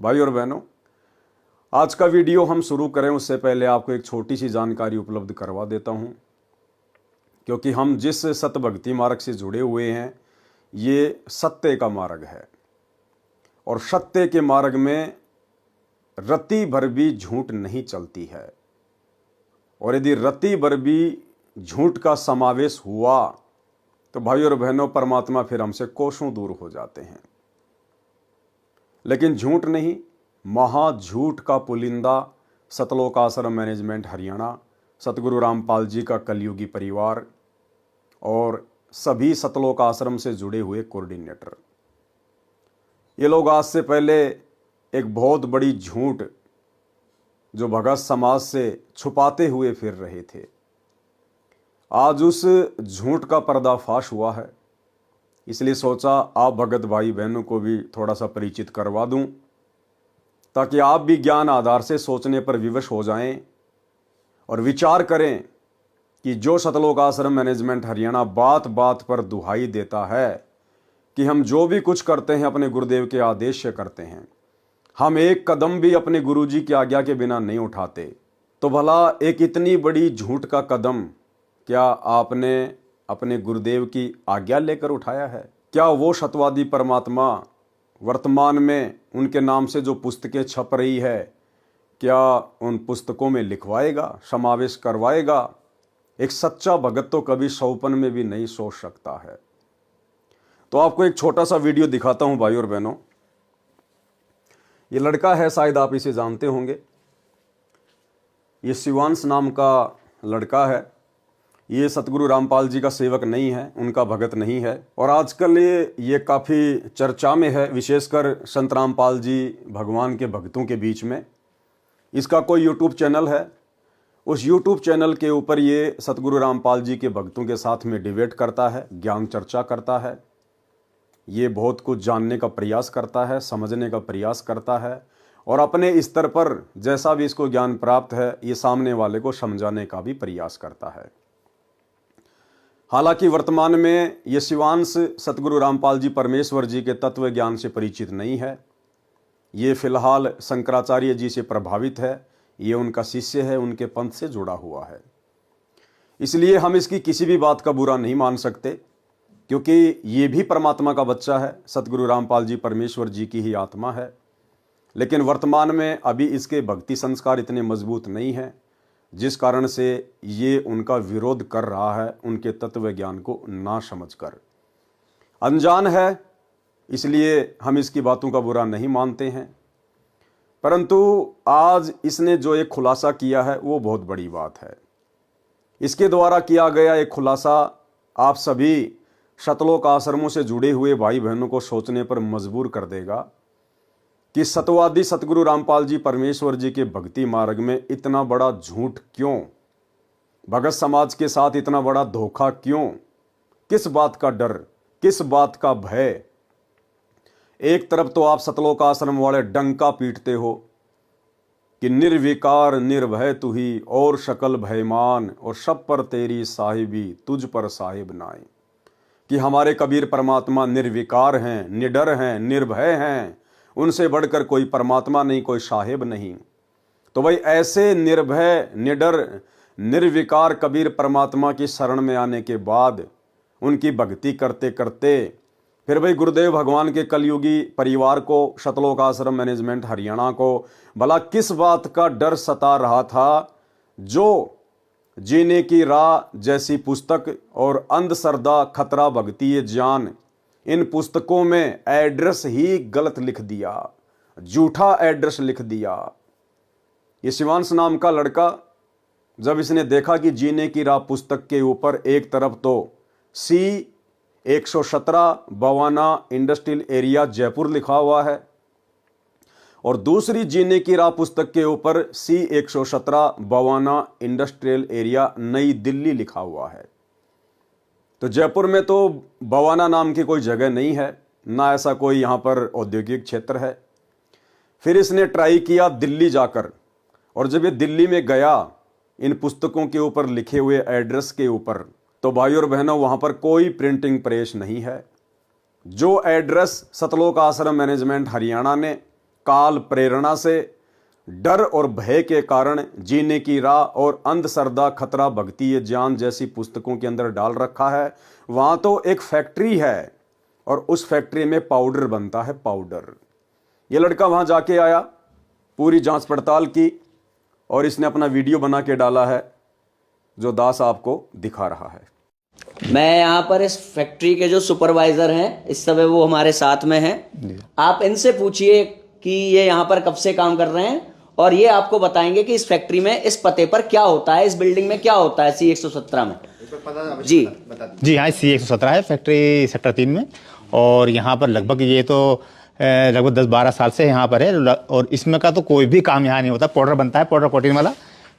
भाई और बहनों, आज का वीडियो हम शुरू करें उससे पहले आपको एक छोटी सी जानकारी उपलब्ध करवा देता हूं, क्योंकि हम जिस सतभक्ति मार्ग से जुड़े हुए हैं ये सत्य का मार्ग है और सत्य के मार्ग में रत्ती भर भी झूठ नहीं चलती है। और यदि रत्ती भर भी झूठ का समावेश हुआ तो भाई और बहनों, परमात्मा फिर हमसे कोसों दूर हो जाते हैं। लेकिन झूठ नहीं, महाझूठ का पुलिंदा सतलोक आश्रम मैनेजमेंट हरियाणा, सतगुरु रामपाल जी का कलयुगी परिवार और सभी सतलोक आश्रम से जुड़े हुए कोऑर्डिनेटर, ये लोग आज से पहले एक बहुत बड़ी झूठ जो भगत समाज से छुपाते हुए फिर रहे थे, आज उस झूठ का पर्दाफाश हुआ है। इसलिए सोचा आप भगत भाई बहनों को भी थोड़ा सा परिचित करवा दूं, ताकि आप भी ज्ञान आधार से सोचने पर विवश हो जाएं और विचार करें कि जो सतलोक आश्रम मैनेजमेंट हरियाणा बात बात पर दुहाई देता है कि हम जो भी कुछ करते हैं अपने गुरुदेव के आदेश से करते हैं, हम एक कदम भी अपने गुरुजी की आज्ञा के बिना नहीं उठाते, तो भला एक इतनी बड़ी झूठ का कदम क्या आपने अपने गुरुदेव की आज्ञा लेकर उठाया है? क्या वो सत्यवादी परमात्मा वर्तमान में उनके नाम से जो पुस्तकें छप रही है, क्या उन पुस्तकों में लिखवाएगा, समावेश करवाएगा? एक सच्चा भगत तो कभी सौपन में भी नहीं सोच सकता है। तो आपको एक छोटा सा वीडियो दिखाता हूं भाई और बहनों। ये लड़का है, शायद आप इसे जानते होंगे। ये शिवांश नाम का लड़का है। ये सतगुरु रामपाल जी का सेवक नहीं है, उनका भगत नहीं है, और आजकल ये काफ़ी चर्चा में है, विशेषकर संत रामपाल जी भगवान के भक्तों के बीच में। इसका कोई यूट्यूब चैनल है, उस यूट्यूब चैनल के ऊपर ये सतगुरु रामपाल जी के भक्तों के साथ में डिबेट करता है, ज्ञान चर्चा करता है। ये बहुत कुछ जानने का प्रयास करता है, समझने का प्रयास करता है, और अपने स्तर पर जैसा भी इसको ज्ञान प्राप्त है ये सामने वाले को समझाने का भी प्रयास करता है। हालांकि वर्तमान में ये शिवांश सतगुरु रामपाल जी परमेश्वर जी के तत्व ज्ञान से परिचित नहीं है। ये फिलहाल शंकराचार्य जी से प्रभावित है, ये उनका शिष्य है, उनके पंथ से जुड़ा हुआ है। इसलिए हम इसकी किसी भी बात का बुरा नहीं मान सकते, क्योंकि ये भी परमात्मा का बच्चा है, सतगुरु रामपाल जी परमेश्वर जी की ही आत्मा है। लेकिन वर्तमान में अभी इसके भक्ति संस्कार इतने मजबूत नहीं हैं, जिस कारण से ये उनका विरोध कर रहा है, उनके तत्व ज्ञान को ना समझकर। अनजान है, इसलिए हम इसकी बातों का बुरा नहीं मानते हैं। परंतु आज इसने जो एक खुलासा किया है वो बहुत बड़ी बात है। इसके द्वारा किया गया एक खुलासा आप सभी सतलोक आश्रमों से जुड़े हुए भाई बहनों को सोचने पर मजबूर कर देगा कि सत्यवादी सतगुरु रामपाल जी परमेश्वर जी के भक्ति मार्ग में इतना बड़ा झूठ क्यों, भगत समाज के साथ इतना बड़ा धोखा क्यों, किस बात का डर, किस बात का भय? एक तरफ तो आप सतलोक आश्रम वाले डंका पीटते हो कि निर्विकार निर्भय तू ही और शकल भयमान, और सब पर तेरी साहिबी तुझ पर साहिब नाए, कि हमारे कबीर परमात्मा निर्विकार हैं, निडर हैं, निर्भय हैं, उनसे बढ़कर कोई परमात्मा नहीं, कोई साहिब नहीं। तो भाई ऐसे निर्भय, निडर, निर्विकार कबीर परमात्मा की शरण में आने के बाद उनकी भक्ति करते करते फिर भाई गुरुदेव भगवान के कलयुगी परिवार को, सतलोक आश्रम मैनेजमेंट हरियाणा को भला किस बात का डर सता रहा था, जो जीने की राह जैसी पुस्तक और अंधश्रद्धा खतरा भक्ति ये ज्ञान, इन पुस्तकों में एड्रेस ही गलत लिख दिया, झूठा एड्रेस लिख दिया। ये शिवांश नाम का लड़का जब इसने देखा कि जीने की राह पुस्तक के ऊपर एक तरफ तो C117 Bawana industrial area Jaipur लिखा हुआ है, और दूसरी जीने की राह पुस्तक के ऊपर C117 बवाना इंडस्ट्रियल एरिया नई दिल्ली लिखा हुआ है, तो जयपुर में तो बवाना नाम की कोई जगह नहीं है, ना ऐसा कोई यहाँ पर औद्योगिक क्षेत्र है। फिर इसने ट्राई किया दिल्ली जाकर, और जब ये दिल्ली में गया इन पुस्तकों के ऊपर लिखे हुए एड्रेस के ऊपर, तो भाई और बहनों वहाँ पर कोई प्रिंटिंग प्रेस नहीं है। जो एड्रेस सतलोक आश्रम मैनेजमेंट हरियाणा ने काल प्रेरणा से, डर और भय के कारण जीने की राह और अंधश्रद्धा, खतरा, भक्ति ये ज्ञान जैसी पुस्तकों के अंदर डाल रखा है। वहाँ तो एक फैक्ट्री है और उस फैक्ट्री में पाउडर बनता है, पाउडर। ये लड़का वहाँ जाके आया, पूरी जांच पड़ताल की और इसने अपना वीडियो बना के डाला है जो दास आपको दिखा रहा है। मैं यहाँ पर इस फैक्ट्री के जो सुपरवाइजर हैं इस समय वो हमारे साथ में हैं। आप इनसे पूछिए कि ये यहाँ पर कब से काम कर रहे हैं और ये आपको बताएंगे कि इस फैक्ट्री में इस पते पर क्या होता है, इस बिल्डिंग में क्या होता है C117 में। जी हाँ, C117 है फैक्ट्री सेक्टर 3 में। और यहाँ पर लगभग ये तो लगभग 10-12 साल से यहाँ पर है। और इसमें का तो कोई भी काम यहाँ नहीं होता। पाउडर बनता है, पाउडर कोटिंग वाला।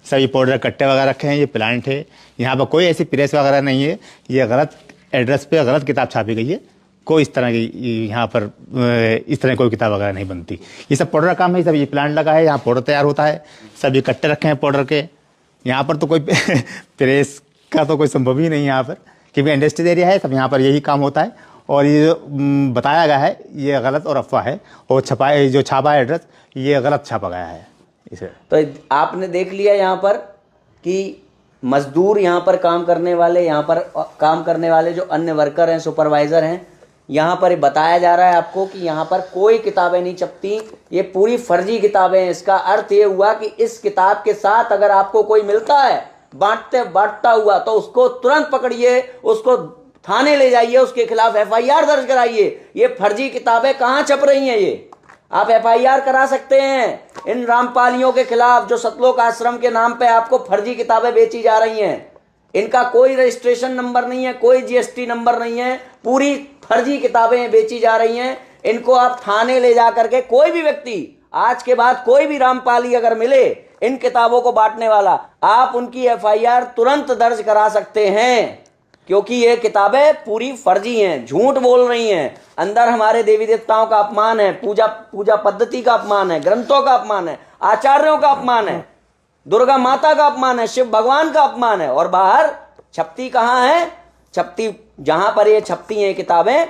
सभी पाउडर कट्टे वगैरह रखे हैं। ये प्लांट है, यहाँ पर कोई ऐसी प्रेस वगैरह नहीं है। ये गलत एड्रेस पे गलत किताब छापी गई है। कोई इस तरह की यहाँ पर इस तरह कोई किताब वगैरह नहीं बनती। ये सब पाउडर का काम है। सब ये प्लांट लगा है, यहाँ पाउडर तैयार होता है। सभी कट्टे रखे हैं पाउडर के। यहाँ पर तो कोई प्रेस का तो कोई संभव ही नहीं है यहाँ पर, क्योंकि इंडस्ट्रियल एरिया है। सब यहाँ पर यही काम होता है। और ये जो बताया गया है ये गलत और अफवाह है। और जो छापा है एड्रेस ये गलत छापा गया है इसे। तो आपने देख लिया यहाँ पर कि मजदूर यहाँ पर काम करने वाले, यहाँ पर काम करने वाले जो अन्य वर्कर हैं, सुपरवाइजर हैं, यहाँ पर बताया जा रहा है आपको कि यहाँ पर कोई किताबें नहीं छपती, ये पूरी फर्जी किताबें हैं। इसका अर्थ ये हुआ कि इस किताब के साथ अगर आपको कोई मिलता है बांटता हुआ तो उसको तुरंत पकड़िए, उसको थाने ले जाइए, उसके खिलाफ FIR दर्ज कराइए। ये फर्जी किताबें कहाँ छप रही हैं, ये आप FIR करा सकते हैं इन रामपालियों के खिलाफ जो सतलोक आश्रम के नाम पे आपको फर्जी किताबें बेची जा रही हैं। इनका कोई रजिस्ट्रेशन नंबर नहीं है, कोई GST नंबर नहीं है, पूरी फर्जी किताबें बेची जा रही हैं। इनको आप थाने ले जा करके, कोई भी व्यक्ति आज के बाद कोई भी रामपाली अगर मिले इन किताबों को बांटने वाला, आप उनकी FIR तुरंत दर्ज करा सकते हैं, क्योंकि ये किताबें पूरी फर्जी हैं, झूठ बोल रही हैं। अंदर हमारे देवी देवताओं का अपमान है, पूजा पद्धति का अपमान है, ग्रंथों का अपमान है, आचार्यों का अपमान है, दुर्गा माता का अपमान है, शिव भगवान का अपमान है। और बाहर छपती कहाँ है? छपती जहां पर ये छपती हैं किताबें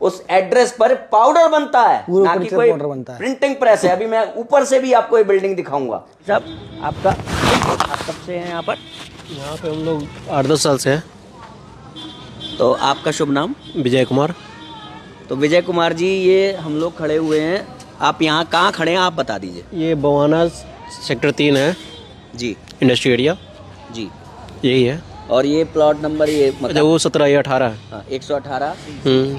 उस एड्रेस पर पाउडर बनता है, ना कि कोई प्रिंटिंग प्रेस है। अभी मैं ऊपर से भी आपको ये बिल्डिंग दिखाऊंगा। सब आप कब से हैं यहाँ पर? यहाँ पे हम लोग 8-10 साल से हैं। तो आपका शुभ नाम? विजय कुमार। तो विजय कुमार जी, ये हम लोग खड़े हुए हैं, आप यहाँ कहाँ खड़े हैं आप बता दीजिए। ये बवाना सेक्टर 3 है जी, इंडस्ट्री एरिया जी, यही है। और ये प्लॉट नंबर ये अच्छा, वो 17 ये 18 है। हाँ, 118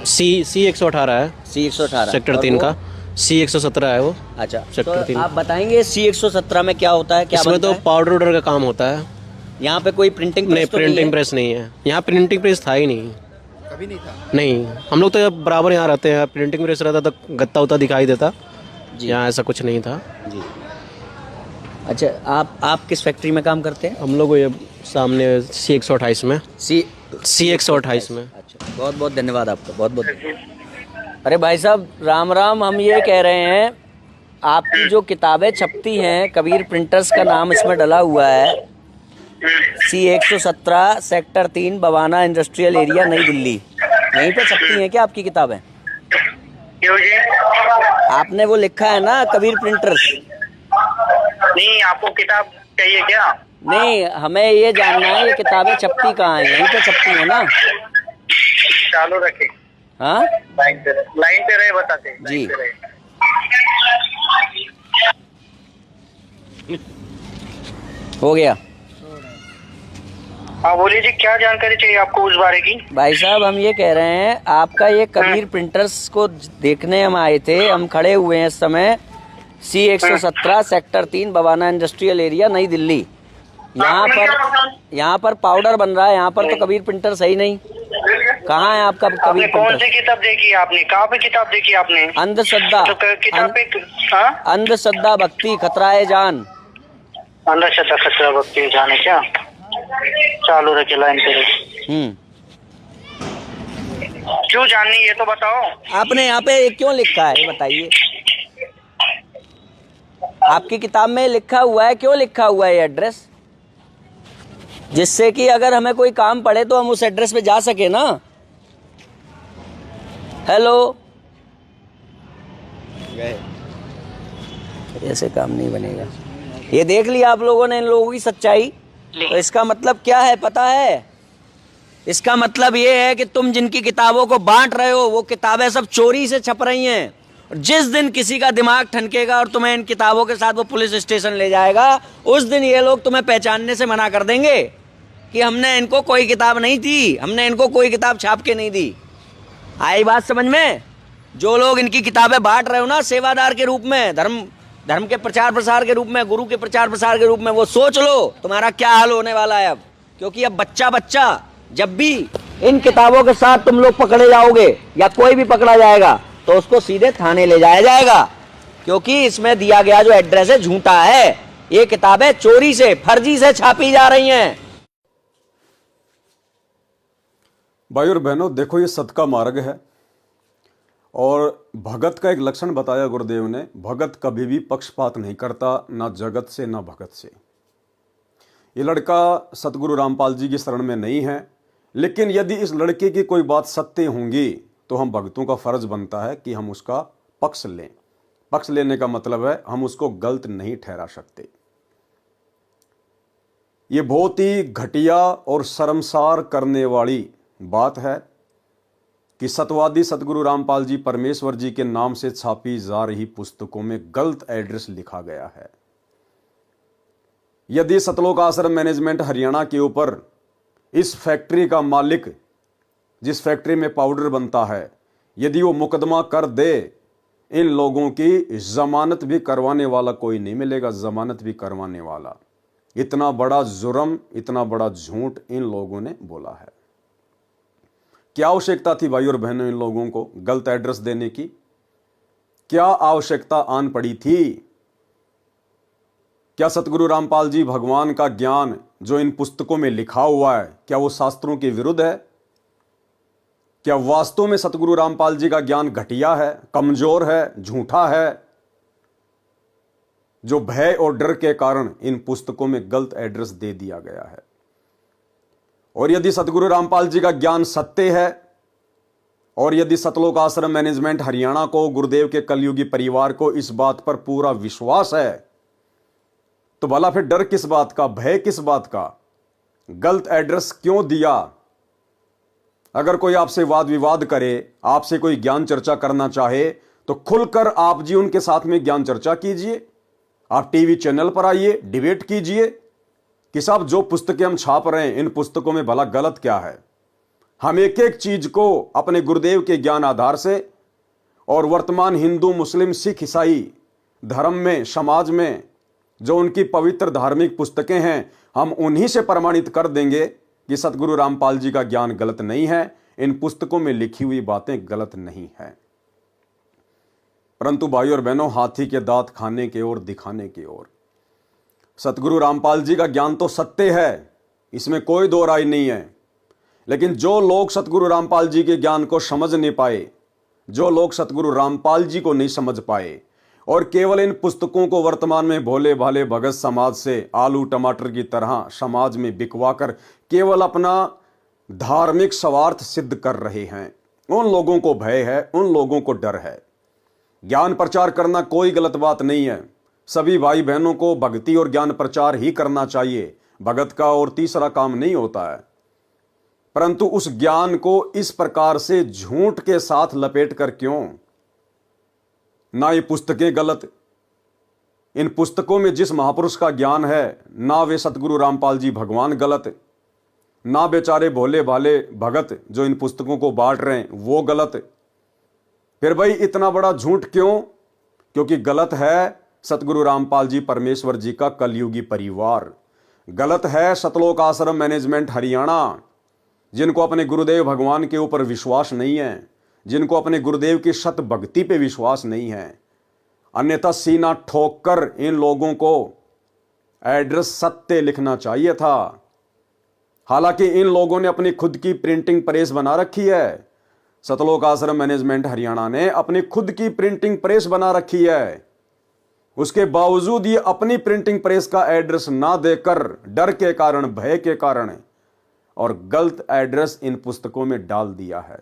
C 118 है, C118 सेक्टर 3 का। C 117 है वो। अच्छा, सेक्टर तो 3। आप बताएंगे C117 में क्या होता है, क्या इसमें बनता तो है? पाउडर उडर का काम होता है। यहाँ पे कोई प्रिंटिंग नहीं, प्रेस तो प्रिंटिंग प्रेस नहीं है यहाँ। प्रिंटिंग प्रेस था ही नहीं, कभी नहीं था। नहीं, हम लोग तो बराबर यहाँ रहते हैं। प्रिंटिंग प्रेस रहता तो गत्ता उत्ता दिखाई देता, यहाँ ऐसा कुछ नहीं था जी। अच्छा, आप किस फैक्ट्री में काम करते हैं? हम लोग ये सामने C 128 में। C 128 में। अच्छा, बहुत बहुत धन्यवाद आपका, बहुत बहुत। अरे भाई साहब, राम राम। हम ये कह रहे हैं आपकी जो किताबें छपती हैं, कबीर प्रिंटर्स का नाम इसमें डला हुआ है, C 117 sector 3 Bawana industrial area नई दिल्ली, यहीं पे छपती हैं क्या आपकी किताबें? क्यों जी? आपने वो लिखा है ना कबीर प्रिंटर्स? नहीं, आपको किताब चाहिए क्या? नहीं, हमें ये जानना है ये किताबें छपती कहाँ हैं, यहीं पे छपती हैं ना? चालू रखे। हाँ, लाइन पे रहे, बताते हैं। जी। हो गया। हाँ बोलिए जी, क्या जानकारी चाहिए आपको उस बारे की? भाई साहब, हम ये कह रहे हैं आपका ये कबीर प्रिंटर्स को देखने हम आए थे, हम खड़े हुए हैं इस समय C 117 sector 3 Bawana industrial area नई दिल्ली। यहाँ पर पाउडर बन रहा है, यहाँ पर तो कबीर प्रिंटर सही नहीं। कहाँ है आपका कबीर प्रिंटर? कौन सी किताब देखी आपने? कहाँ पे किताब देखी आपने? अंधश्रद्धा, अंधश्रद्धा भक्ति खतराए जान। अंधश्रद्धा खतरा भक्ति जान है क्या? चालू रखे, लाइन पे रहे। क्यों जाननी ये तो बताओ। आपने यहाँ पे क्यों लिखा है ये बताइए। आपकी किताब में लिखा हुआ है, क्यों लिखा हुआ है ये एड्रेस? जिससे कि अगर हमें कोई काम पड़े तो हम उस एड्रेस पे जा सके ना। हेलो, ऐसे काम नहीं बनेगा। ये देख लिया आप लोगों ने इन लोगों की सच्चाई। तो इसका मतलब क्या है पता है? इसका मतलब ये है कि तुम जिनकी किताबों को बांट रहे हो वो किताबें सब चोरी से छप रही हैं। और जिस दिन किसी का दिमाग ठनकेगा और तुम्हें इन किताबों के साथ वो पुलिस स्टेशन ले जाएगा, उस दिन ये लोग तुम्हें पहचानने से मना कर देंगे कि हमने इनको कोई किताब नहीं दी, हमने इनको कोई किताब छाप के नहीं दी। आई बात समझ में? जो लोग इनकी किताबें बांट रहे हो ना सेवादार के रूप में, धर्म के प्रचार प्रसार के रूप में, गुरु के प्रचार प्रसार के रूप में, वो सोच लो तुम्हारा क्या हाल होने वाला है अब। क्योंकि अब बच्चा जब भी इन किताबों के साथ तुम लोग पकड़े जाओगे या कोई भी पकड़ा जाएगा तो उसको सीधे थाने ले जाया जाएगा, क्योंकि इसमें दिया गया जो एड्रेस है झूठा है। ये किताबें चोरी से, फर्जी से छापी जा रही हैं। भाई और बहनों, देखो ये सत का मार्ग है और भगत का एक लक्षण बताया गुरुदेव ने। भगत कभी भी पक्षपात नहीं करता, ना जगत से ना भगत से। ये लड़का सतगुरु रामपाल जी की शरण में नहीं है, लेकिन यदि इस लड़के की कोई बात सत्य होंगी तो हम भक्तों का फर्ज बनता है कि हम उसका पक्ष लें। पक्ष लेने का मतलब है हम उसको गलत नहीं ठहरा सकते। ये बहुत ही घटिया और शर्मसार करने वाली बात है कि सतवादी सतगुरु रामपाल जी परमेश्वर जी के नाम से छापी जा रही पुस्तकों में गलत एड्रेस लिखा गया है। यदि सतलोक आश्रम मैनेजमेंट हरियाणा के ऊपर इस फैक्ट्री का मालिक, जिस फैक्ट्री में पाउडर बनता है, यदि वो मुकदमा कर दे, इन लोगों की जमानत भी करवाने वाला कोई नहीं मिलेगा, जमानत भी करवाने वाला। इतना बड़ा जुर्म, इतना बड़ा झूठ इन लोगों ने बोला है। क्या आवश्यकता थी भाई और बहनों इन लोगों को गलत एड्रेस देने की? क्या आवश्यकता आन पड़ी थी? क्या सतगुरु रामपाल जी भगवान का ज्ञान जो इन पुस्तकों में लिखा हुआ है, क्या वो शास्त्रों के विरुद्ध है? क्या वास्तव में सतगुरु रामपाल जी का ज्ञान घटिया है, कमजोर है, झूठा है, जो भय और डर के कारण इन पुस्तकों में गलत एड्रेस दे दिया गया है? और यदि सतगुरु रामपाल जी का ज्ञान सत्य है और यदि सतलोक आश्रम मैनेजमेंट हरियाणा को, गुरुदेव के कलयुगी परिवार को इस बात पर पूरा विश्वास है, तो भला फिर डर किस बात का, भय किस बात का? गलत एड्रेस क्यों दिया? अगर कोई आपसे वाद विवाद करे, आपसे कोई ज्ञान चर्चा करना चाहे, तो खुलकर आप जी उनके साथ में ज्ञान चर्चा कीजिए। आप टीवी चैनल पर आइए, डिबेट कीजिए कि साहब जो पुस्तकें हम छाप रहे हैं, इन पुस्तकों में भला गलत क्या है। हम एक एक चीज को अपने गुरुदेव के ज्ञान आधार से और वर्तमान हिंदू, मुस्लिम, सिख, ईसाई धर्म में, समाज में जो उनकी पवित्र धार्मिक पुस्तकें हैं, हम उन्हीं से प्रमाणित कर देंगे कि सतगुरु रामपाल जी का ज्ञान गलत नहीं है, इन पुस्तकों में लिखी हुई बातें गलत नहीं है। परंतु भाई और बहनों, हाथी के दांत खाने की ओर, दिखाने की ओर। सतगुरु रामपाल जी का ज्ञान तो सत्य है, इसमें कोई दो राय नहीं है, लेकिन जो लोग सतगुरु रामपाल जी के ज्ञान को समझ नहीं पाए, जो लोग सतगुरु रामपाल जी को नहीं समझ पाए और केवल इन पुस्तकों को वर्तमान में भोले भाले भगत समाज से आलू टमाटर की तरह समाज में बिकवा कर केवल अपना धार्मिक स्वार्थ सिद्ध कर रहे हैं, उन लोगों को भय है, उन लोगों को डर है। ज्ञान प्रचार करना कोई गलत बात नहीं है, सभी भाई बहनों को भक्ति और ज्ञान प्रचार ही करना चाहिए, भगत का और तीसरा काम नहीं होता है। परंतु उस ज्ञान को इस प्रकार से झूठ के साथ लपेट कर क्यों? ना ये पुस्तकें गलत, इन पुस्तकों में जिस महापुरुष का ज्ञान है, ना वे सतगुरु रामपाल जी भगवान गलत, ना बेचारे भोले भाले भगत जो इन पुस्तकों को बांट रहे हैं वो गलत। फिर भाई इतना बड़ा झूठ क्यों? क्योंकि गलत है सतगुरु रामपाल जी परमेश्वर जी का कलयुगी परिवार, गलत है सतलोक आश्रम मैनेजमेंट हरियाणा, जिनको अपने गुरुदेव भगवान के ऊपर विश्वास नहीं है, जिनको अपने गुरुदेव की सत भक्ति पे विश्वास नहीं है। अन्यथा सीना ठोक कर इन लोगों को एड्रेस सत्य लिखना चाहिए था। हालांकि इन लोगों ने अपनी खुद की प्रिंटिंग प्रेस बना रखी है, सतलोक आश्रम मैनेजमेंट हरियाणा ने अपनी खुद की प्रिंटिंग प्रेस बना रखी है, उसके बावजूद ये अपनी प्रिंटिंग प्रेस का एड्रेस ना देकर डर के कारण, भय के कारण और गलत एड्रेस इन पुस्तकों में डाल दिया है।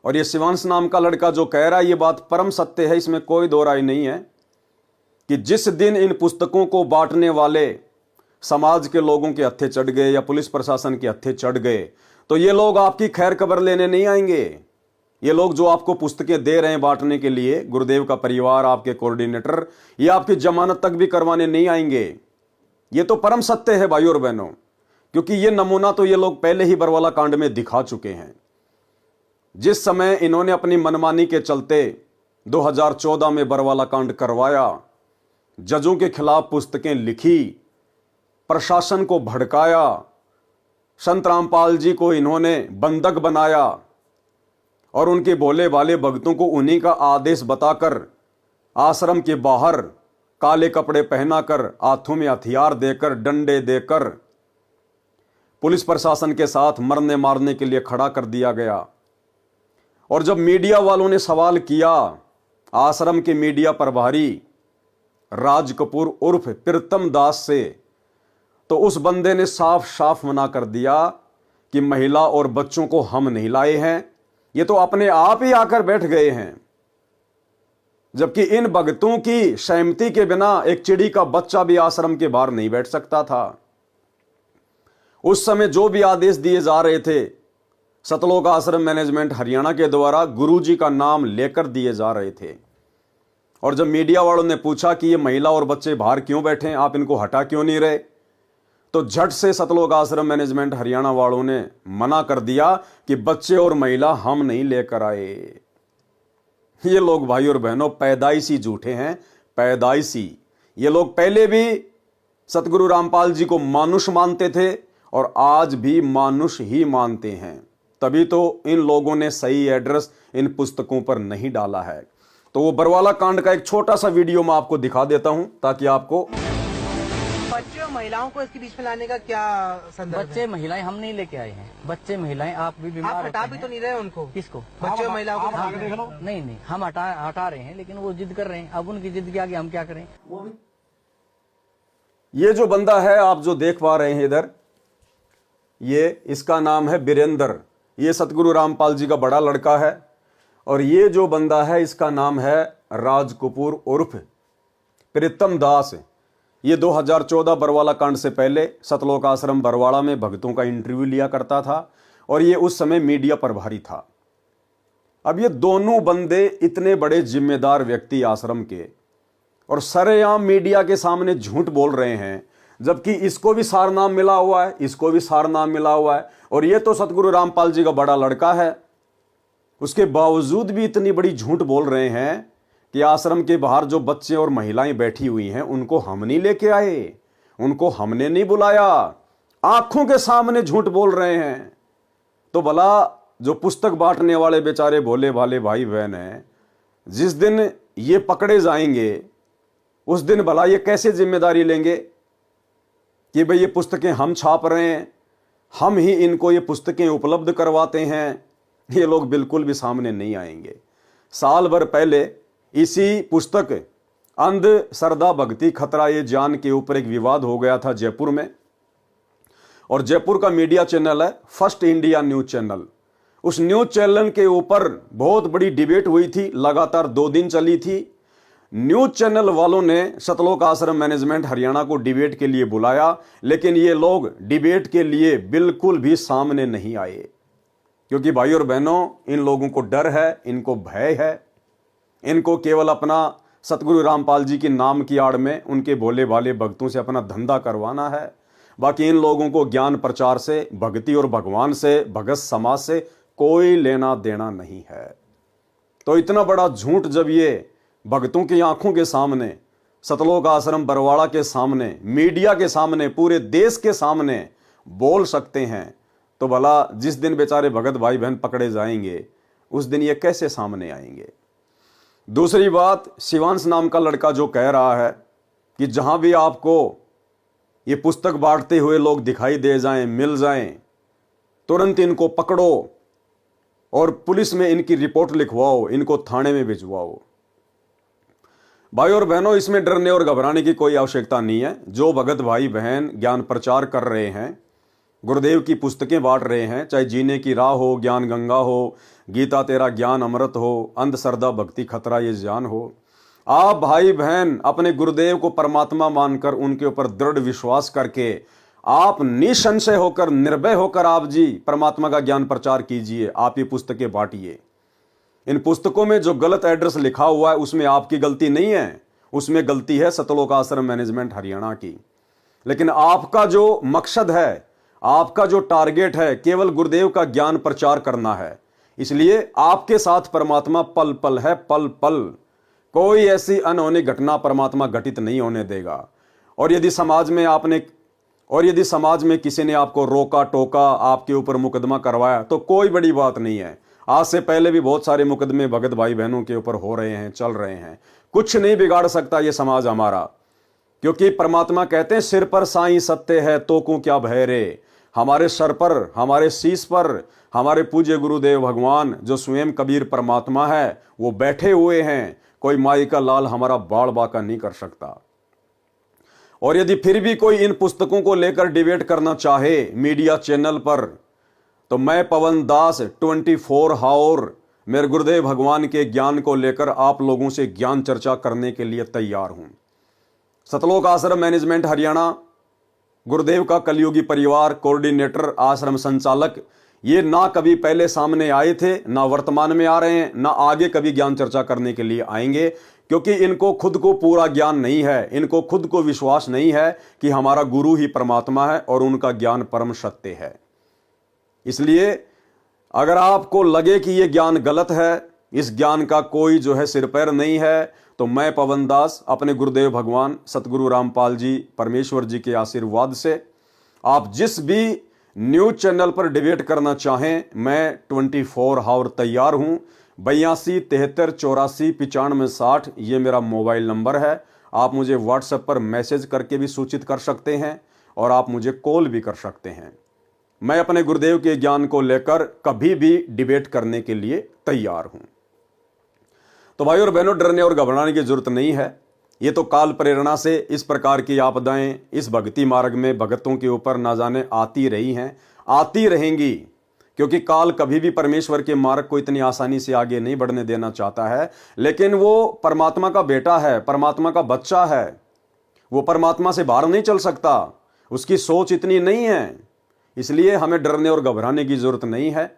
और ये शिवांश नाम का लड़का जो कह रहा है ये बात परम सत्य है, इसमें कोई दो राय नहीं है। कि जिस दिन इन पुस्तकों को बांटने वाले समाज के लोगों के हत्थे चढ़ गए या पुलिस प्रशासन के हत्थे चढ़ गए, तो ये लोग आपकी खैर खबर लेने नहीं आएंगे। ये लोग जो आपको पुस्तकें दे रहे हैं बांटने के लिए, गुरुदेव का परिवार, आपके कोऑर्डिनेटर, ये आपकी जमानत तक भी करवाने नहीं आएंगे। ये तो परम सत्य है भाइयों और बहनों, क्योंकि ये नमूना तो ये लोग पहले ही बरवाला कांड में दिखा चुके हैं। जिस समय इन्होंने अपनी मनमानी के चलते 2014 में बरवाला कांड करवाया, जजों के खिलाफ पुस्तकें लिखी, प्रशासन को भड़काया, संत रामपाल जी को इन्होंने बंधक बनाया और उनके भोले भाले भक्तों को उन्हीं का आदेश बताकर आश्रम के बाहर काले कपड़े पहनाकर, हाथों में हथियार देकर, डंडे देकर पुलिस प्रशासन के साथ मरने मारने के लिए खड़ा कर दिया गया। और जब मीडिया वालों ने सवाल किया आश्रम के मीडिया प्रभारी राज कपूर उर्फ प्रीतम दास से, तो उस बंदे ने साफ साफ मना कर दिया कि महिला और बच्चों को हम नहीं लाए हैं, ये तो अपने आप ही आकर बैठ गए हैं। जबकि इन भक्तों की सहमति के बिना एक चिड़ी का बच्चा भी आश्रम के बाहर नहीं बैठ सकता था। उस समय जो भी आदेश दिए जा रहे थे सतलोक आश्रम मैनेजमेंट हरियाणा के द्वारा गुरुजी का नाम लेकर दिए जा रहे थे। और जब मीडिया वालों ने पूछा कि ये महिला और बच्चे बाहर क्यों बैठे हैं, आप इनको हटा क्यों नहीं रहे, तो झट से सतलोक आश्रम मैनेजमेंट हरियाणा वालों ने मना कर दिया कि बच्चे और महिला हम नहीं लेकर आए। ये लोग भाई और बहनों पैदाइशी झूठे हैं, पैदाइशी। ये लोग पहले भी सतगुरु रामपाल जी को मानुष मानते थे और आज भी मानुष ही मानते हैं। तभी तो इन लोगों ने सही एड्रेस इन पुस्तकों पर नहीं डाला है। तो वो बरवाला कांड का एक छोटा सा वीडियो मैं आपको दिखा देता हूं ताकि आपको। बच्चे और महिलाओं को इसके बीच में लाने का क्या संदर्भ है? बच्चे महिलाएं हम नहीं लेके आए हैं। बच्चे महिलाएं आप भी बीमार आप हटा होते भी हैं। तो नहीं रहे उनको? किसको? बच्चे और महिलाओं को नहीं नहीं, हम हटा रहे हैं, लेकिन वो जिद कर रहे हैं। अब उनकी जिद के आगे हम क्या करें? ये जो बंदा है आप जो देख पा रहे हैं इधर, ये इसका नाम है बीरेंद्र। ये सतगुरु रामपाल जी का बड़ा लड़का है। और ये जो बंदा है इसका नाम है राज कपूर उर्फ प्रीतम दास। ये 2014 बरवाला कांड से पहले सतलोक आश्रम बरवाड़ा में भक्तों का इंटरव्यू लिया करता था और ये उस समय मीडिया प्रभारी था। अब ये दोनों बंदे इतने बड़े जिम्मेदार व्यक्ति आश्रम के और सरेआम मीडिया के सामने झूठ बोल रहे हैं, जबकि इसको भी सारनाम मिला हुआ है, इसको भी सारनाम मिला हुआ है और ये तो सतगुरु रामपाल जी का बड़ा लड़का है। उसके बावजूद भी इतनी बड़ी झूठ बोल रहे हैं कि आश्रम के बाहर जो बच्चे और महिलाएं बैठी हुई हैं उनको हम नहीं लेके आए, उनको हमने नहीं बुलाया। आंखों के सामने झूठ बोल रहे हैं। तो भला जो पुस्तक बांटने वाले बेचारे भोले भाले भाई बहन हैं, जिस दिन ये पकड़े जाएंगे उस दिन भला ये कैसे जिम्मेदारी लेंगे कि भाई ये पुस्तकें हम छाप रहे हैं, हम ही इनको ये पुस्तकें उपलब्ध करवाते हैं। ये लोग बिल्कुल भी सामने नहीं आएंगे। साल भर पहले इसी पुस्तक अंध श्रद्धा भक्ति खतरा ये जान के ऊपर एक विवाद हो गया था जयपुर में। और जयपुर का मीडिया चैनल है फर्स्ट इंडिया न्यूज चैनल। उस न्यूज चैनल के ऊपर बहुत बड़ी डिबेट हुई थी, लगातार 2 दिन चली थी। न्यूज चैनल वालों ने सतलोक आश्रम मैनेजमेंट हरियाणा को डिबेट के लिए बुलाया, लेकिन ये लोग डिबेट के लिए बिल्कुल भी सामने नहीं आए, क्योंकि भाई और बहनों इन लोगों को डर है, इनको भय है। इनको केवल अपना सतगुरु रामपाल जी के नाम की आड़ में उनके भोले भाले भक्तों से अपना धंधा करवाना है। बाकी इन लोगों को ज्ञान प्रचार से, भक्ति और भगवान से, भगत समाज से कोई लेना देना नहीं है। तो इतना बड़ा झूठ जब ये भक्तों की आंखों के सामने, सतलोक आश्रम बरवाड़ा के सामने, मीडिया के सामने, पूरे देश के सामने बोल सकते हैं, तो भला जिस दिन बेचारे भगत भाई बहन पकड़े जाएंगे उस दिन ये कैसे सामने आएंगे। दूसरी बात, शिवांश नाम का लड़का जो कह रहा है कि जहां भी आपको ये पुस्तक बांटते हुए लोग दिखाई दे जाएं, मिल जाएं, तुरंत इनको पकड़ो और पुलिस में इनकी रिपोर्ट लिखवाओ, इनको थाने में भिजवाओ। भाई और बहनों, इसमें डरने और घबराने की कोई आवश्यकता नहीं है। जो भगत भाई बहन ज्ञान प्रचार कर रहे हैं, गुरुदेव की पुस्तकें बांट रहे हैं, चाहे जीने की राह हो, ज्ञान गंगा हो, गीता तेरा ज्ञान अमृत हो, अंधश्रद्धा भक्ति खतरा ये जान हो, आप भाई बहन अपने गुरुदेव को परमात्मा मानकर उनके ऊपर दृढ़ विश्वास करके आप निसंशय होकर, निर्भय होकर आप जी परमात्मा का ज्ञान प्रचार कीजिए। आप ये पुस्तकें बांटिए। इन पुस्तकों में जो गलत एड्रेस लिखा हुआ है उसमें आपकी गलती नहीं है, उसमें गलती है सतलोक आश्रम मैनेजमेंट हरियाणा की। लेकिन आपका जो मकसद है, आपका जो टारगेट है, केवल गुरुदेव का ज्ञान प्रचार करना है। इसलिए आपके साथ परमात्मा पल पल है, पल पल। कोई ऐसी अनहोनी घटना परमात्मा घटित नहीं होने देगा। और यदि समाज में किसी ने आपको रोका टोका, आपके ऊपर मुकदमा करवाया, तो कोई बड़ी बात नहीं है। आज से पहले भी बहुत सारे मुकदमे भगत भाई बहनों के ऊपर हो रहे हैं, चल रहे हैं। कुछ नहीं बिगाड़ सकता ये समाज हमारा, क्योंकि परमात्मा कहते हैं सिर पर साईं सत्य है तो को क्या भय रे। हमारे सर पर, हमारे शीश पर हमारे पूज्य गुरुदेव भगवान जो स्वयं कबीर परमात्मा है वो बैठे हुए हैं। कोई माई का लाल हमारा बाल बाका नहीं कर सकता। और यदि फिर भी कोई इन पुस्तकों को लेकर डिबेट करना चाहे मीडिया चैनल पर, तो मैं पवन दास 24 हावर मेरे गुरुदेव भगवान के ज्ञान को लेकर आप लोगों से ज्ञान चर्चा करने के लिए तैयार हूं। सतलोक आश्रम मैनेजमेंट हरियाणा, गुरुदेव का कलयुगी परिवार, कोऑर्डिनेटर, आश्रम संचालक, ये ना कभी पहले सामने आए थे, ना वर्तमान में आ रहे हैं, ना आगे कभी ज्ञान चर्चा करने के लिए आएंगे, क्योंकि इनको खुद को पूरा ज्ञान नहीं है। इनको खुद को विश्वास नहीं है कि हमारा गुरु ही परमात्मा है और उनका ज्ञान परम सत्य है। इसलिए अगर आपको लगे कि यह ज्ञान गलत है, इस ज्ञान का कोई जो है सिर पैर नहीं है, तो मैं पवन दास अपने गुरुदेव भगवान सतगुरु रामपाल जी परमेश्वर जी के आशीर्वाद से आप जिस भी न्यूज चैनल पर डिबेट करना चाहें, मैं 24 हावर तैयार हूं। 82 73 84 95 60 ये मेरा मोबाइल नंबर है। आप मुझे व्हाट्सएप पर मैसेज करके भी सूचित कर सकते हैं और आप मुझे कॉल भी कर सकते हैं। मैं अपने गुरुदेव के ज्ञान को लेकर कभी भी डिबेट करने के लिए तैयार हूं। तो भाई और बहनों, डरने और घबराने की जरूरत नहीं है। ये तो काल प्रेरणा से इस प्रकार की आपदाएं इस भक्ति मार्ग में भगतों के ऊपर ना जाने आती रही हैं, आती रहेंगी, क्योंकि काल कभी भी परमेश्वर के मार्ग को इतनी आसानी से आगे नहीं बढ़ने देना चाहता है। लेकिन वो परमात्मा का बेटा है, परमात्मा का बच्चा है, वो परमात्मा से बाहर नहीं चल सकता, उसकी सोच इतनी नहीं है। इसलिए हमें डरने और घबराने की जरूरत नहीं है।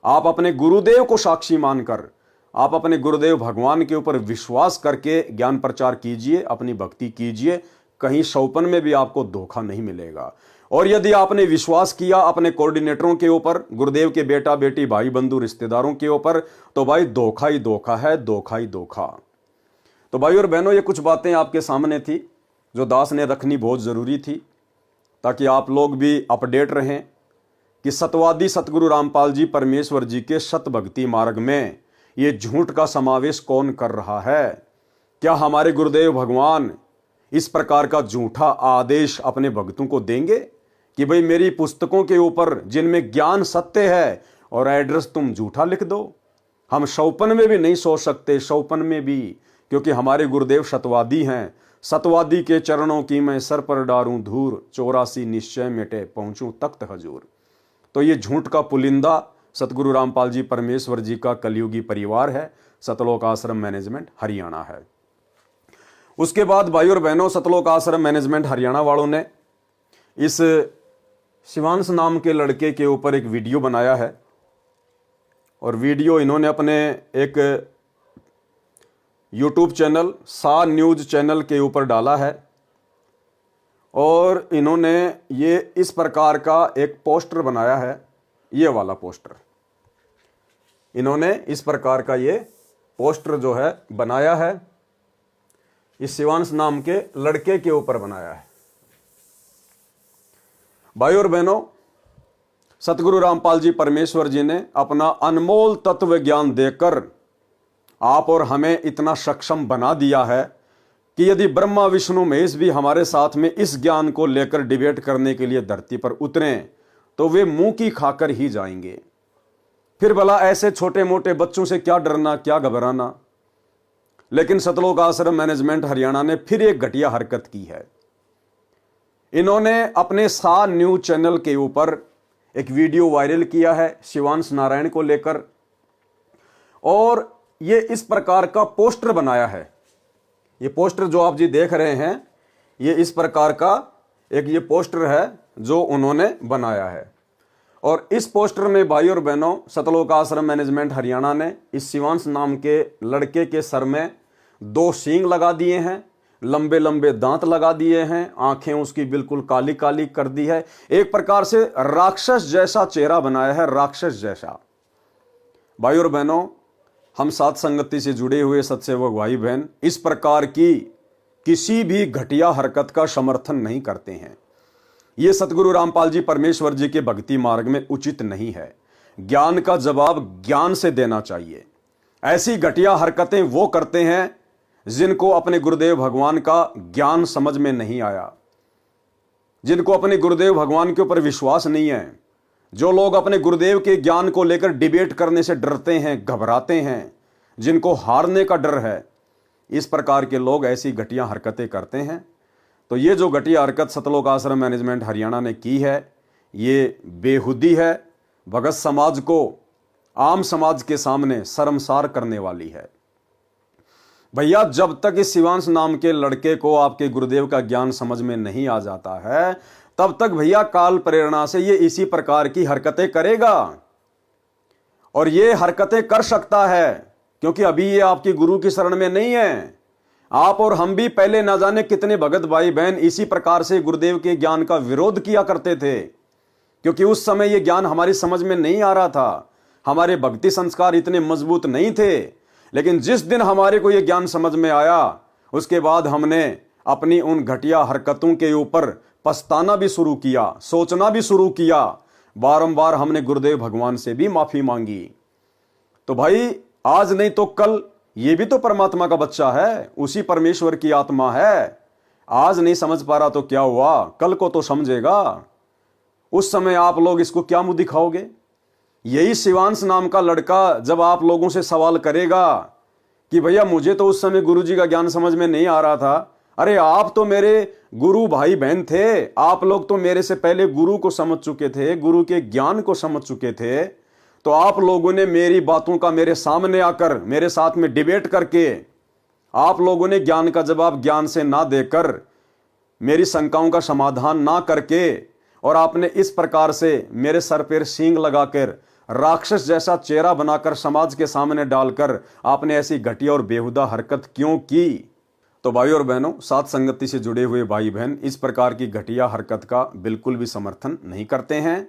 आप अपने गुरुदेव को साक्षी मानकर, आप अपने गुरुदेव भगवान के ऊपर विश्वास करके ज्ञान प्रचार कीजिए, अपनी भक्ति कीजिए। कहीं सौपन में भी आपको धोखा नहीं मिलेगा। और यदि आपने विश्वास किया अपने कोऑर्डिनेटरों के ऊपर, गुरुदेव के बेटा बेटी भाई बंधु रिश्तेदारों के ऊपर, तो भाई धोखा ही धोखा है, धोखा ही धोखा। तो भाई और बहनों, ये कुछ बातें आपके सामने थी जो दास ने रखनी बहुत जरूरी थी, ताकि आप लोग भी अपडेट रहें कि सतवादी सतगुरु रामपाल जी परमेश्वर जी के सत भक्ति मार्ग में ये झूठ का समावेश कौन कर रहा है। क्या हमारे गुरुदेव भगवान इस प्रकार का झूठा आदेश अपने भक्तों को देंगे कि भाई मेरी पुस्तकों के ऊपर जिनमें ज्ञान सत्य है और एड्रेस तुम झूठा लिख दो? हम सौपन में भी नहीं सोच सकते, सौपन में भी, क्योंकि हमारे गुरुदेव सतवादी हैं। सतवादी के चरणों की मैं सर पर डारूं धूर, 84 निश्चय मिटे पहुंचूं तख्त हजूर। तो ये झूठ का पुलिंदा सतगुरु रामपाल जी परमेश्वर जी का कलयुगी परिवार है, सतलोक आश्रम मैनेजमेंट हरियाणा है। उसके बाद भाई और बहनों, सतलोक आश्रम मैनेजमेंट हरियाणा वालों ने इस शिवांश नाम के लड़के के ऊपर एक वीडियो बनाया है। और वीडियो इन्होंने अपने एक यूट्यूब चैनल सा न्यूज चैनल के ऊपर डाला है। और इन्होंने ये इस प्रकार का एक पोस्टर बनाया है, ये वाला पोस्टर इन्होंने इस प्रकार का ये पोस्टर जो है बनाया है, इस शिवांश नाम के लड़के के ऊपर बनाया है। भाई और बहनों, सतगुरु रामपाल जी परमेश्वर जी ने अपना अनमोल तत्व ज्ञान देकर आप और हमें इतना सक्षम बना दिया है कि यदि ब्रह्मा विष्णु महेश भी हमारे साथ में इस ज्ञान को लेकर डिबेट करने के लिए धरती पर उतरें तो वे मुंह की खाकर ही जाएंगे। फिर भला ऐसे छोटे मोटे बच्चों से क्या डरना, क्या घबराना। लेकिन सतलोक आश्रम मैनेजमेंट हरियाणा ने फिर एक घटिया हरकत की है। इन्होंने अपने सा न्यूज चैनल के ऊपर एक वीडियो वायरल किया है शिवांश नारायण को लेकर, और ये इस प्रकार का पोस्टर बनाया है। ये पोस्टर जो आप जी देख रहे हैं, ये इस प्रकार का एक ये पोस्टर है जो उन्होंने बनाया है। और इस पोस्टर में भाई और बहनों, सतलोक आश्रम मैनेजमेंट हरियाणा ने इस शिवांश नाम के लड़के के सर में 2 सींग लगा दिए हैं, लंबे लंबे दांत लगा दिए हैं, आंखें उसकी बिल्कुल काली काली कर दी है, एक प्रकार से राक्षस जैसा चेहरा बनाया है, राक्षस जैसा। भाई और बहनों, हम साथ संगति से जुड़े हुए सत्सेवक भाई बहन इस प्रकार की किसी भी घटिया हरकत का समर्थन नहीं करते हैं। ये सतगुरु रामपाल जी परमेश्वर जी के भक्ति मार्ग में उचित नहीं है। ज्ञान का जवाब ज्ञान से देना चाहिए। ऐसी घटिया हरकतें वो करते हैं जिनको अपने गुरुदेव भगवान का ज्ञान समझ में नहीं आया, जिनको अपने गुरुदेव भगवान के ऊपर विश्वास नहीं है, जो लोग अपने गुरुदेव के ज्ञान को लेकर डिबेट करने से डरते हैं, घबराते हैं, जिनको हारने का डर है, इस प्रकार के लोग ऐसी घटिया हरकतें करते हैं। तो ये जो घटिया हरकत सतलोक आश्रम मैनेजमेंट हरियाणा ने की है, ये बेहुदी है, भगत समाज को आम समाज के सामने शर्मसार करने वाली है। भैया, जब तक इस शिवांश नाम के लड़के को आपके गुरुदेव का ज्ञान समझ में नहीं आ जाता है, तब तक भैया काल प्रेरणा से ये इसी प्रकार की हरकतें करेगा। और ये हरकतें कर सकता है क्योंकि अभी ये आपकी गुरु की शरण में नहीं है। आप और हम भी पहले ना जाने कितने भगत भाई बहन इसी प्रकार से गुरुदेव के ज्ञान का विरोध किया करते थे, क्योंकि उस समय ये ज्ञान हमारी समझ में नहीं आ रहा था, हमारे भक्ति संस्कार इतने मजबूत नहीं थे। लेकिन जिस दिन हमारे को ये ज्ञान समझ में आया, उसके बाद हमने अपनी उन घटिया हरकतों के ऊपर पछताना भी शुरू किया, सोचना भी शुरू किया, बारंबार हमने गुरुदेव भगवान से भी माफी मांगी। तो भाई, आज नहीं तो कल ये भी तो परमात्मा का बच्चा है, उसी परमेश्वर की आत्मा है। आज नहीं समझ पा रहा तो क्या हुआ, कल को तो समझेगा। उस समय आप लोग इसको क्या मुंह दिखाओगे? यही शिवांश नाम का लड़का जब आप लोगों से सवाल करेगा कि भैया मुझे तो उस समय गुरु जी का ज्ञान समझ में नहीं आ रहा था, अरे आप तो मेरे गुरु भाई बहन थे, आप लोग तो मेरे से पहले गुरु को समझ चुके थे, गुरु के ज्ञान को समझ चुके थे, तो आप लोगों ने मेरी बातों का मेरे सामने आकर मेरे साथ में डिबेट करके आप लोगों ने ज्ञान का जवाब ज्ञान से ना देकर, मेरी शंकाओं का समाधान ना करके, और आपने इस प्रकार से मेरे सर पर सींग लगाकर राक्षस जैसा चेहरा बनाकर समाज के सामने डालकर आपने ऐसी घटिया और बेहुदा हरकत क्यों की? तो भाई और बहनों, साथ संगति से जुड़े हुए भाई बहन इस प्रकार की घटिया हरकत का बिल्कुल भी समर्थन नहीं करते हैं।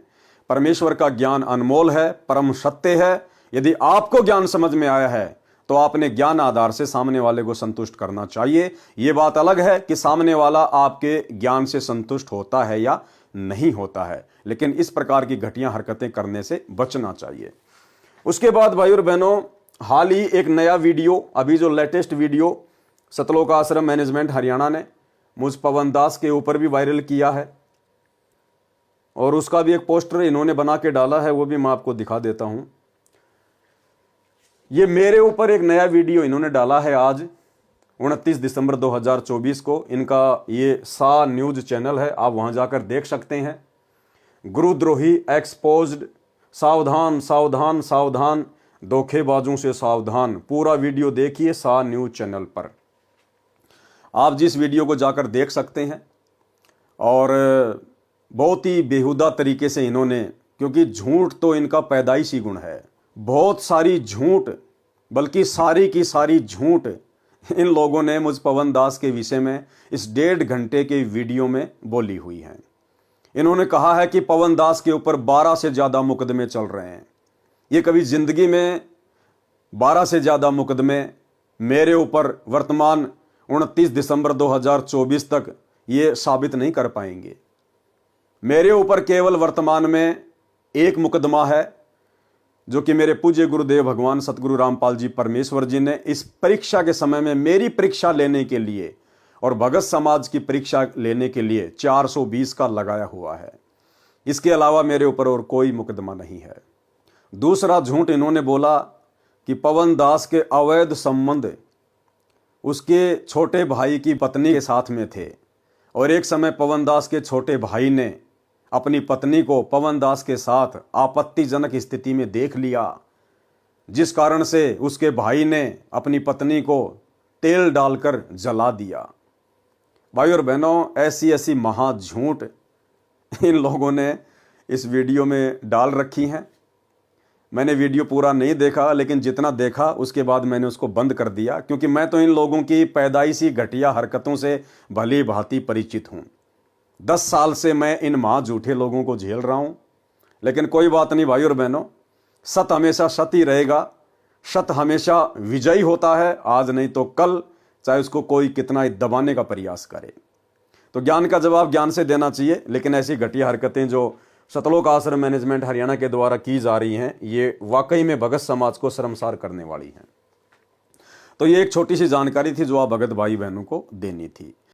परमेश्वर का ज्ञान अनमोल है, परम सत्य है। यदि आपको ज्ञान समझ में आया है तो आपने ज्ञान आधार से सामने वाले को संतुष्ट करना चाहिए। यह बात अलग है कि सामने वाला आपके ज्ञान से संतुष्ट होता है या नहीं होता है, लेकिन इस प्रकार की घटिया हरकतें करने से बचना चाहिए। उसके बाद भाई और बहनों, हाल ही एक नया वीडियो, अभी जो लेटेस्ट वीडियो सतलोक आश्रम मैनेजमेंट हरियाणा ने मुझ पवन दास के ऊपर भी वायरल किया है, और उसका भी एक पोस्टर इन्होंने बना के डाला है, वो भी मैं आपको दिखा देता हूं। ये मेरे ऊपर एक नया वीडियो इन्होंने डाला है आज 29 दिसंबर 2024 को। इनका ये सा न्यूज चैनल है, आप वहां जाकर देख सकते हैं। गुरुद्रोही एक्सपोज्ड, सावधान सावधान सावधान, धोखेबाजों से सावधान। पूरा वीडियो देखिए सा न्यूज चैनल पर, आप जिस वीडियो को जाकर देख सकते हैं। और बहुत ही बेहुदा तरीके से इन्होंने, क्योंकि झूठ तो इनका पैदाइशी गुण है, बहुत सारी झूठ, बल्कि सारी की सारी झूठ इन लोगों ने मुझ पवन दास के विषय में इस 1.5 घंटे के वीडियो में बोली हुई है। इन्होंने कहा है कि पवन दास के ऊपर 12 से ज़्यादा मुकदमे चल रहे हैं। ये कभी जिंदगी में 12 से ज़्यादा मुकदमे मेरे ऊपर वर्तमान 29 दिसंबर 2024 तक ये साबित नहीं कर पाएंगे। मेरे ऊपर केवल वर्तमान में एक मुकदमा है, जो कि मेरे पूज्य गुरुदेव भगवान सतगुरु रामपाल जी परमेश्वर जी ने इस परीक्षा के समय में मेरी परीक्षा लेने के लिए और भगत समाज की परीक्षा लेने के लिए 420 का लगाया हुआ है। इसके अलावा मेरे ऊपर और कोई मुकदमा नहीं है। दूसरा झूठ इन्होंने बोला कि पवन दास के अवैध संबंध उसके छोटे भाई की पत्नी के साथ में थे, और एक समय पवन दास के छोटे भाई ने अपनी पत्नी को पवन दास के साथ आपत्तिजनक स्थिति में देख लिया, जिस कारण से उसके भाई ने अपनी पत्नी को तेल डालकर जला दिया। भाई और बहनों, ऐसी ऐसी महा झूठ इन लोगों ने इस वीडियो में डाल रखी हैं। मैंने वीडियो पूरा नहीं देखा, लेकिन जितना देखा उसके बाद मैंने उसको बंद कर दिया, क्योंकि मैं तो इन लोगों की पैदाइशी घटिया हरकतों से भली भांति परिचित हूँ। 10 साल से मैं इन महा झूठे लोगों को झेल रहा हूँ। लेकिन कोई बात नहीं भाई और बहनों, सत्य हमेशा सत्य ही रहेगा। सत्य हमेशा विजयी होता है, आज नहीं तो कल, चाहे उसको कोई कितना ही दबाने का प्रयास करे। तो ज्ञान का जवाब ज्ञान से देना चाहिए, लेकिन ऐसी घटिया हरकतें जो सतलोक आश्रम मैनेजमेंट हरियाणा के द्वारा की जा रही हैं, ये वाकई में भगत समाज को शर्मसार करने वाली हैं। तो ये एक छोटी सी जानकारी थी जो आप भगत भाई बहनों को देनी थी।